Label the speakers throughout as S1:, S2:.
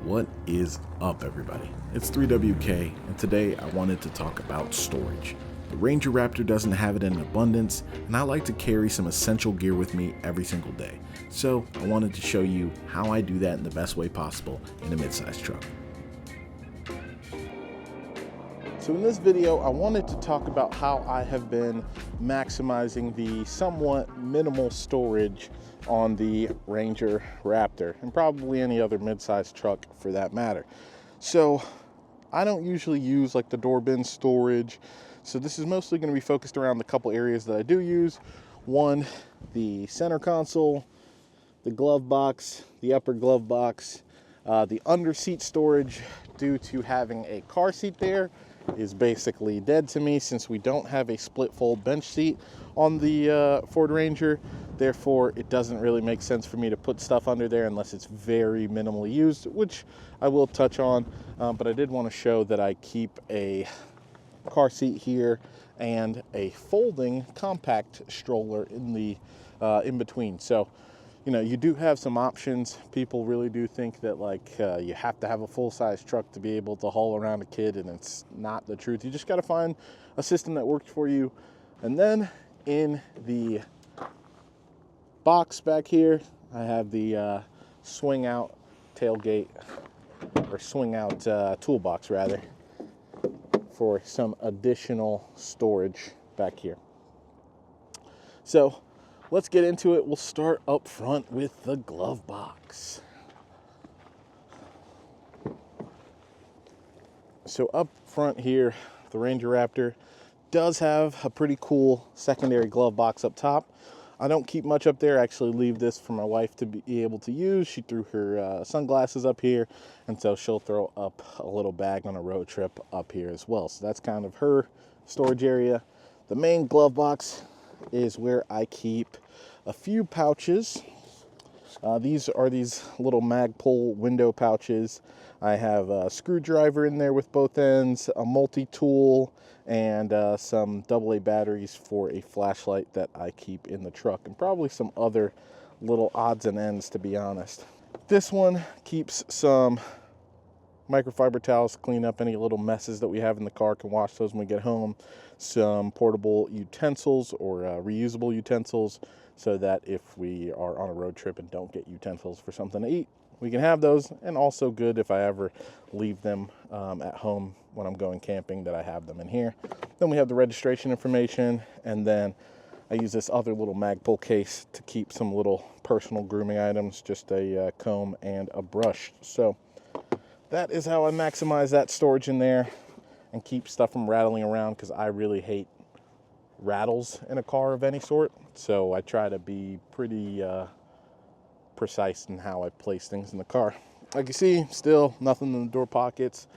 S1: What is up, everybody? It's 3WK, and today I wanted to talk about storage. The Ranger Raptor doesn't have it in abundance, and I like to carry some essential gear with me every single day. So I wanted to show you how I do that in the best way possible in a midsize truck. So in this video, I wanted to talk about how I have been maximizing the somewhat minimal storage on the Ranger Raptor, and probably any other midsize truck for that matter. So I don't usually use like the door bin storage. So this is mostly going to be focused around the couple areas that I do use. One, the center console, the glove box, the upper glove box, the under seat storage, due to having a car seat there, is basically dead to me since we don't have a split fold bench seat on the Ford Ranger. Therefore, it doesn't really make sense for me to put stuff under there unless it's very minimally used, which I will touch on. But I did want to show that I keep a car seat here and a folding compact stroller in the in between. So, you know, you do have some options. People really do think that like you have to have a full-size truck to be able to haul around a kid, and it's not the truth. You just got to find a system that works for you. And then in the box back here, I have the swing out tailgate, or swing out toolbox rather, for some additional storage back here. So let's get into it. We'll start up front with the glove box. So up front here, the Ranger Raptor does have a pretty cool secondary glove box up top. I don't keep much up there. I actually leave this for my wife to be able to use. She threw her sunglasses up here, and so she'll throw up a little bag on a road trip up here as well. So that's kind of her storage area. The main glove box is where I keep a few pouches. These are these little Magpul window pouches. I have a screwdriver in there with both ends, a multi-tool, and some AA batteries for a flashlight that I keep in the truck, and probably some other little odds and ends, to be honest. This one keeps some microfiber towels to clean up any little messes that we have in the car. Can wash those when we get home. Some portable utensils or reusable utensils, so that if we are on a road trip and don't get utensils for something to eat, we can have those. And also good if I ever leave them at home when I'm going camping, that I have them in here. Then we have the registration information, and then I use this other little Magpul case to keep some little personal grooming items, just a comb and a brush. So that is how I maximize that storage in there and keep stuff from rattling around, because I really hate rattles in a car of any sort. So I try to be pretty precise in how I place things in the car. Like you see, still nothing in the door pockets.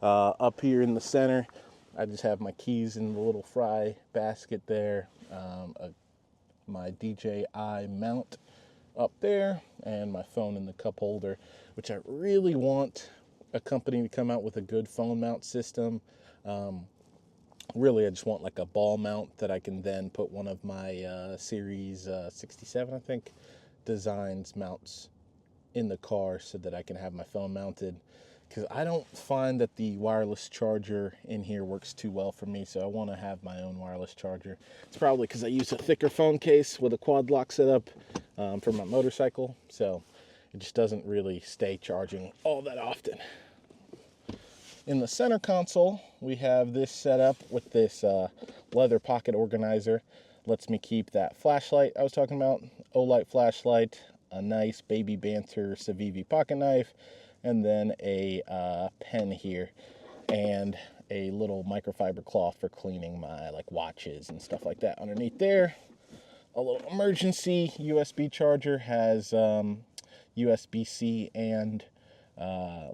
S1: Up here in the center, I just have my keys in the little fry basket there, my DJI mount up there, and my phone in the cup holder, which I really want a company to come out with a good phone mount system. Really, I just want like a ball mount that I can then put one of my Series 67, I think, designs mounts in the car, so that I can have my phone mounted, because I don't find that the wireless charger in here works too well for me. So I want to have my own wireless charger. It's probably because I use a thicker phone case with a quad lock setup for my motorcycle, so it just doesn't really stay charging all that often. In the center console, we have this setup with this leather pocket organizer. Lets me keep that flashlight I was talking about, Olight flashlight, a nice Baby Banter Civivi pocket knife, and then a pen here, and a little microfiber cloth for cleaning my like watches and stuff like that. Underneath there, a little emergency USB charger, has USB-C and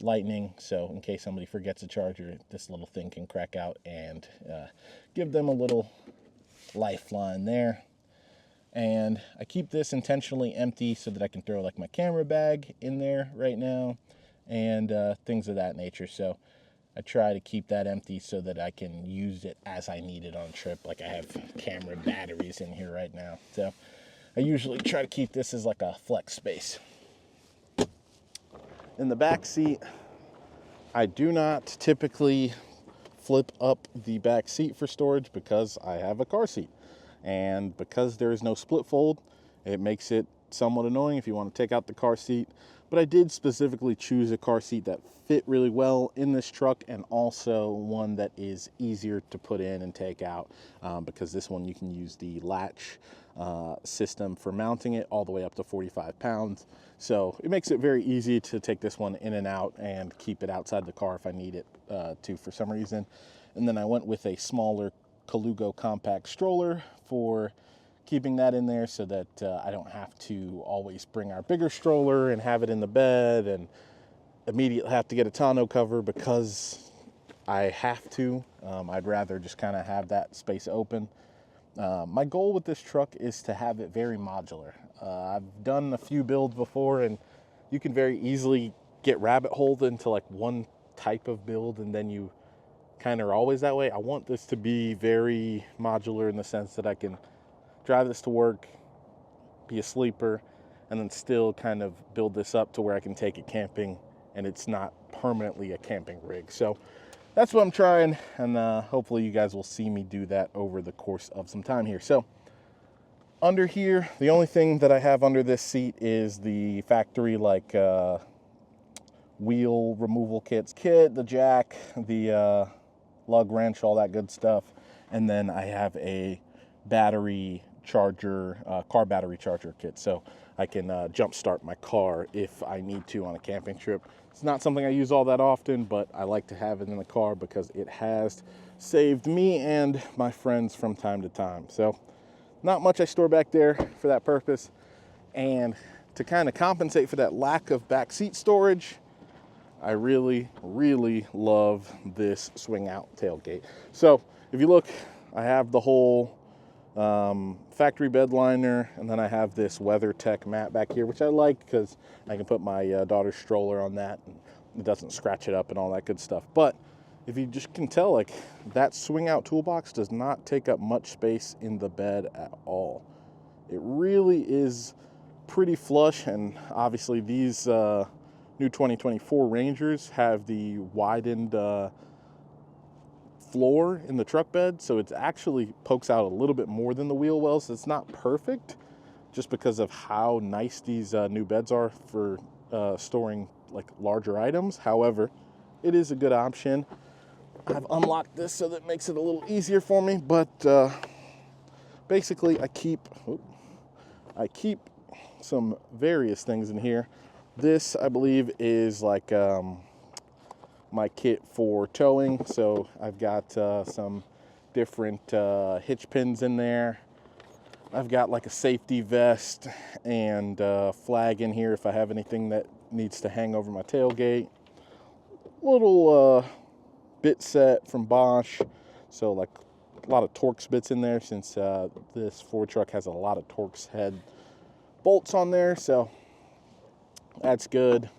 S1: lightning, so in case somebody forgets a charger, this little thing can crack out and give them a little lifeline there. And I keep this intentionally empty so that I can throw like my camera bag in there right now, and things of that nature. So I try to keep that empty so that I can use it as I need it on trip. Like I have camera batteries in here right now, so I usually try to keep this as like a flex space. In the back seat, I do not typically flip up the back seat for storage because I have a car seat. And because there is no split fold, it makes it somewhat annoying if you want to take out the car seat. But I did specifically choose a car seat that fit really well in this truck, and also one that is easier to put in and take out, because this one you can use the latch system for mounting it all the way up to 45 pounds. So it makes it very easy to take this one in and out and keep it outside the car if I need it to for some reason. And then I went with a smaller Colugo compact stroller for keeping that in there, so that I don't have to always bring our bigger stroller and have it in the bed and immediately have to get a tonneau cover because I have to. I'd rather just kind of have that space open. My goal with this truck is to have it very modular. I've done a few builds before, and you can very easily get rabbit holed into like one type of build, and then you kind of are always that way. I want this to be very modular in the sense that I can drive this to work, be a sleeper, and then still kind of build this up to where I can take it camping and it's not permanently a camping rig. So that's what I'm trying, and hopefully you guys will see me do that over the course of some time here. So under here, the only thing that I have under this seat is the factory like wheel removal kit, the jack, the lug wrench, all that good stuff. And then I have a battery charger, car battery charger kit, so I can jump start my car if I need to on a camping trip. It's not something I use all that often, but I like to have it in the car because it has saved me and my friends from time to time. So not much I store back there for that purpose. And to kind of compensate for that lack of back seat storage, I really, really love this swing out tailgate. So if you look, I have the whole factory bed liner, and then I have this WeatherTech mat back here, which I like because I can put my daughter's stroller on that and it doesn't scratch it up and all that good stuff. But if you just can tell, like, that swing out toolbox does not take up much space in the bed at all. It really is pretty flush, and obviously these new 2024 Rangers have the widened floor in the truck bed, so it actually pokes out a little bit more than the wheel wells. It's not perfect just because of how nice these new beds are for storing like larger items. However, it is a good option. I've unlocked this so that makes it a little easier for me, but basically I keep some various things in here. This, I believe, is like my kit for towing. So I've got some different hitch pins in there. I've got like a safety vest and flag in here if I have anything that needs to hang over my tailgate. Little bit set from Bosch. So like a lot of Torx bits in there, since this Ford truck has a lot of Torx head bolts on there. So that's good.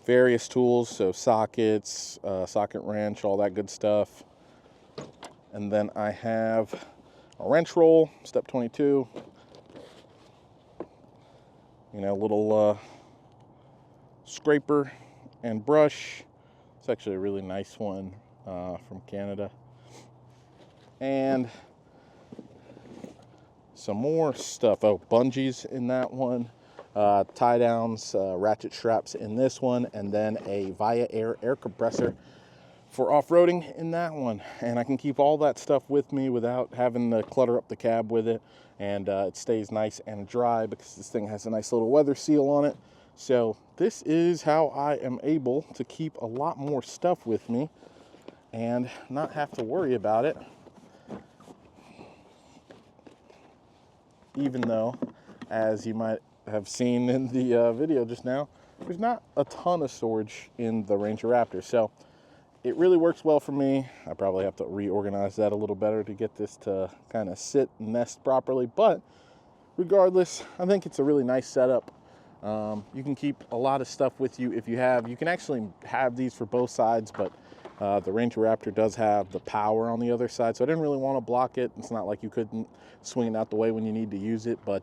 S1: Various tools, so sockets, socket wrench, all that good stuff. And then I have a wrench roll, step 22. You know, little scraper and brush. It's actually a really nice one from Canada. And some more stuff. Oh, bungees in that one. Tie downs, ratchet straps in this one, and then a Via air compressor for off-roading in that one. And I can keep all that stuff with me without having to clutter up the cab with it, and it stays nice and dry because this thing has a nice little weather seal on it. So this is how I am able to keep a lot more stuff with me and not have to worry about it, even though, as you might have seen in the video just now, there's not a ton of storage in the Ranger Raptor. So it really works well for me. I probably have to reorganize that a little better to get this to kind of sit and nest properly, but regardless, I think it's a really nice setup. You can keep a lot of stuff with you if you can actually have these for both sides, but the Ranger Raptor does have the power on the other side, so I didn't really want to block it. It's not like you couldn't swing it out the way when you need to use it, but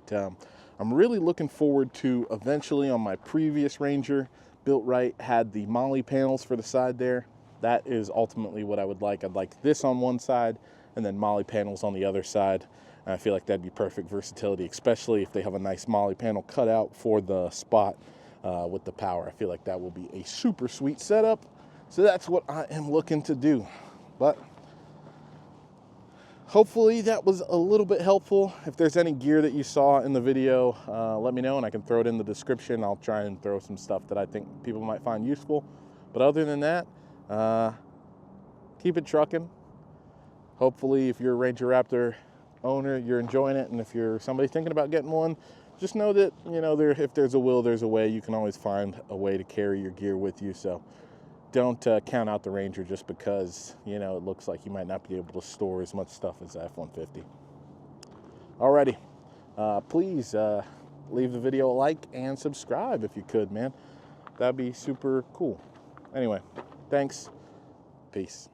S1: I'm really looking forward to eventually on my previous Ranger built right, had the Molly panels for the side there. That is ultimately what I would like. I'd like this on one side and then Molly panels on the other side. And I feel like that'd be perfect versatility, especially if they have a nice Molly panel cut out for the spot with the power. I feel like that will be a super sweet setup. So that's what I am looking to do. But hopefully that was a little bit helpful. If there's any gear that you saw in the video, let me know and I can throw it in the description. I'll try and throw some stuff that I think people might find useful. But other than that, keep it trucking. Hopefully if you're a Ranger Raptor owner, you're enjoying it. And if you're somebody thinking about getting one, just know that, you know, if there's a will, there's a way. You can always find a way to carry your gear with you. So don't count out the Ranger just because, you know, it looks like you might not be able to store as much stuff as the F-150. Alrighty, please leave the video a like and subscribe if you could, man. That'd be super cool. Anyway, thanks. Peace.